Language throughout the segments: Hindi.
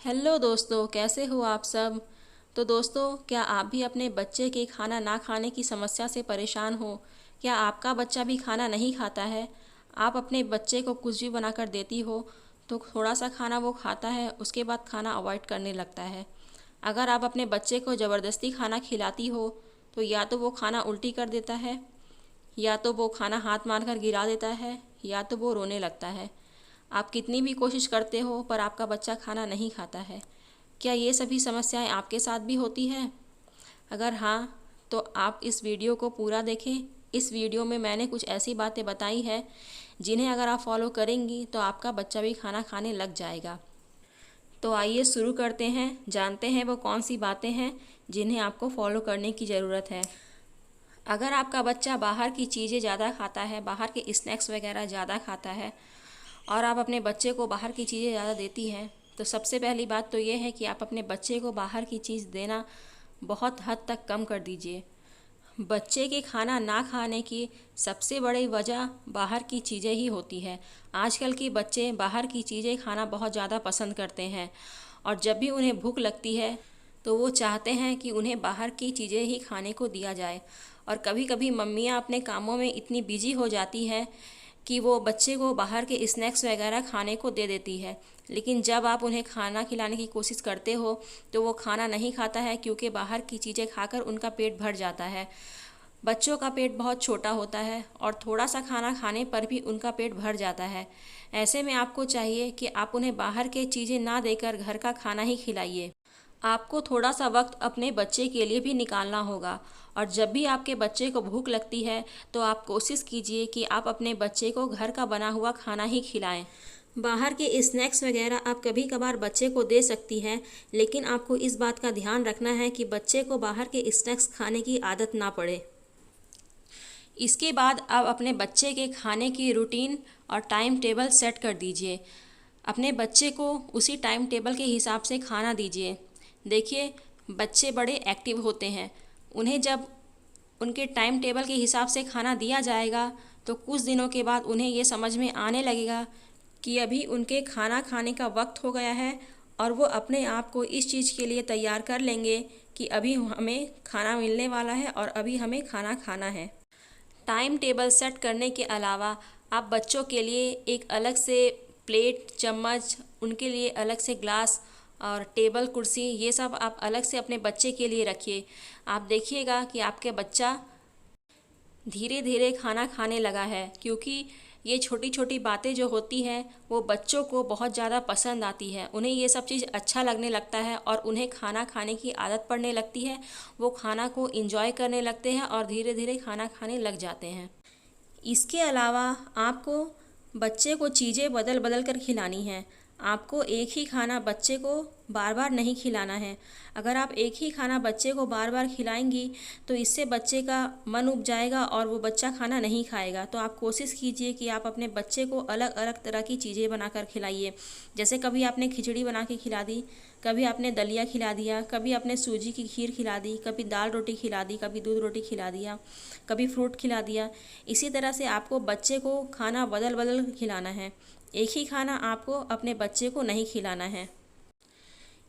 हेलो दोस्तों, कैसे हो आप सब। तो दोस्तों, क्या आप भी अपने बच्चे के खाना ना खाने की समस्या से परेशान हो। क्या आपका बच्चा भी खाना नहीं खाता है। आप अपने बच्चे को कुछ भी बनाकर देती हो तो थोड़ा सा खाना वो खाता है, उसके बाद खाना अवॉइड करने लगता है। अगर आप अपने बच्चे को ज़बरदस्ती खाना खिलाती हो तो या तो वो खाना उल्टी कर देता है, या तो वो खाना हाथ मारकर गिरा देता है, या तो वो रोने लगता है। आप कितनी भी कोशिश करते हो पर आपका बच्चा खाना नहीं खाता है। क्या ये सभी समस्याएं आपके साथ भी होती हैं? अगर हाँ, तो आप इस वीडियो को पूरा देखें। इस वीडियो में मैंने कुछ ऐसी बातें बताई हैं जिन्हें अगर आप फॉलो करेंगी तो आपका बच्चा भी खाना खाने लग जाएगा। तो आइए शुरू करते हैं, जानते हैं वो कौन सी बातें हैं जिन्हें आपको फॉलो करने की ज़रूरत है। अगर आपका बच्चा बाहर की चीज़ें ज़्यादा खाता है, बाहर के स्नैक्स वगैरह ज़्यादा खाता है और आप अपने बच्चे को बाहर की चीज़ें ज़्यादा देती हैं, तो सबसे पहली बात तो ये है कि आप अपने बच्चे को बाहर की चीज़ देना बहुत हद तक कम कर दीजिए। बच्चे के खाना ना खाने की सबसे बड़ी वजह बाहर की चीज़ें ही होती है। आजकल के बच्चे बाहर की चीज़ें खाना बहुत ज़्यादा पसंद करते हैं और जब भी उन्हें भूख लगती है तो वो चाहते हैं कि उन्हें बाहर की चीज़ें ही खाने को दिया जाए। और कभी कभी मम्मियाँ अपने कामों में इतनी बिजी हो जाती हैं कि वो बच्चे को बाहर के स्नैक्स वगैरह खाने को दे देती है, लेकिन जब आप उन्हें खाना खिलाने की कोशिश करते हो तो वो खाना नहीं खाता है, क्योंकि बाहर की चीज़ें खाकर उनका पेट भर जाता है। बच्चों का पेट बहुत छोटा होता है और थोड़ा सा खाना खाने पर भी उनका पेट भर जाता है। ऐसे में आपको चाहिए कि आप उन्हें बाहर के चीज़ें ना देकर घर का खाना ही खिलाइए। आपको थोड़ा सा वक्त अपने बच्चे के लिए भी निकालना होगा, और जब भी आपके बच्चे को भूख लगती है तो आप कोशिश कीजिए कि आप अपने बच्चे को घर का बना हुआ खाना ही खिलाएं। बाहर के स्नैक्स वगैरह आप कभी कभार बच्चे को दे सकती हैं, लेकिन आपको इस बात का ध्यान रखना है कि बच्चे को बाहर के स्नैक्स खाने की आदत ना पड़े। इसके बाद आप अपने बच्चे के खाने की रूटीन और टाइम टेबल सेट कर दीजिए। अपने बच्चे को उसी टाइम टेबल के हिसाब से खाना दीजिए। देखिए, बच्चे बड़े एक्टिव होते हैं, उन्हें जब उनके टाइम टेबल के हिसाब से खाना दिया जाएगा तो कुछ दिनों के बाद उन्हें ये समझ में आने लगेगा कि अभी उनके खाना खाने का वक्त हो गया है, और वो अपने आप को इस चीज़ के लिए तैयार कर लेंगे कि अभी हमें खाना मिलने वाला है और अभी हमें खाना खाना है। टाइम टेबल सेट करने के अलावा आप बच्चों के लिए एक अलग से प्लेट, चम्मच, उनके लिए अलग से ग्लास और टेबल, कुर्सी, ये सब आप अलग से अपने बच्चे के लिए रखिए। आप देखिएगा कि आपके बच्चा धीरे धीरे खाना खाने लगा है, क्योंकि ये छोटी छोटी बातें जो होती हैं वो बच्चों को बहुत ज़्यादा पसंद आती है। उन्हें ये सब चीज़ अच्छा लगने लगता है और उन्हें खाना खाने की आदत पड़ने लगती है। वो खाना को इंजॉय करने लगते हैं और धीरे धीरे खाना खाने लग जाते हैं। इसके अलावा आपको बच्चे को चीज़ें बदल बदल कर खिलानी हैं। आपको एक ही खाना बच्चे को बार बार नहीं खिलाना है। अगर आप एक ही खाना बच्चे को बार बार खिलाएंगी तो इससे बच्चे का मन उब जाएगा और वो बच्चा खाना नहीं खाएगा। तो आप कोशिश कीजिए कि आप अपने बच्चे को अलग अलग तरह की चीज़ें बनाकर खिलाइए। जैसे कभी आपने खिचड़ी बना के खिला दी, कभी आपने दलिया खिला दिया, कभी आपने सूजी की खीर खिला दी, कभी दाल रोटी खिला दी, कभी दूध रोटी खिला दिया, कभी फ्रूट खिला दिया। इसी तरह से आपको बच्चे को खाना बदल बदल खिलाना है। एक ही खाना आपको अपने बच्चे को नहीं खिलाना है।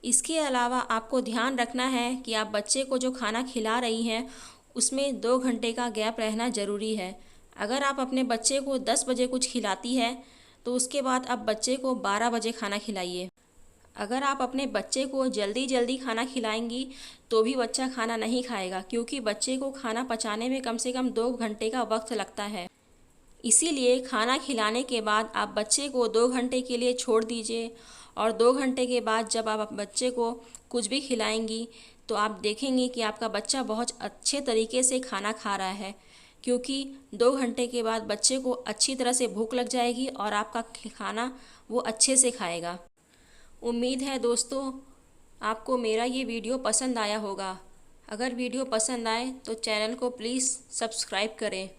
इसके अलावा आपको ध्यान रखना है कि आप बच्चे को जो खाना खिला रही हैं उसमें 2 घंटे का गैप रहना ज़रूरी है। अगर आप अपने बच्चे को 10 बजे कुछ खिलाती है तो उसके बाद आप बच्चे को 12 बजे खाना खिलाइए। अगर आप अपने बच्चे को जल्दी जल्दी खाना खिलाएंगी तो भी बच्चा खाना नहीं खाएगा, क्योंकि बच्चे को खाना पचाने में कम से कम 2 घंटे का वक्त लगता है। इसीलिए खाना खिलाने के बाद आप बच्चे को 2 घंटे के लिए छोड़ दीजिए, और 2 घंटे के बाद जब आप बच्चे को कुछ भी खिलाएंगी तो आप देखेंगे कि आपका बच्चा बहुत अच्छे तरीके से खाना खा रहा है, क्योंकि 2 घंटे के बाद बच्चे को अच्छी तरह से भूख लग जाएगी और आपका खाना वो अच्छे से खाएगा। उम्मीद है दोस्तों आपको मेरा ये वीडियो पसंद आया होगा। अगर वीडियो पसंद आए तो चैनल को प्लीज़ सब्सक्राइब करें।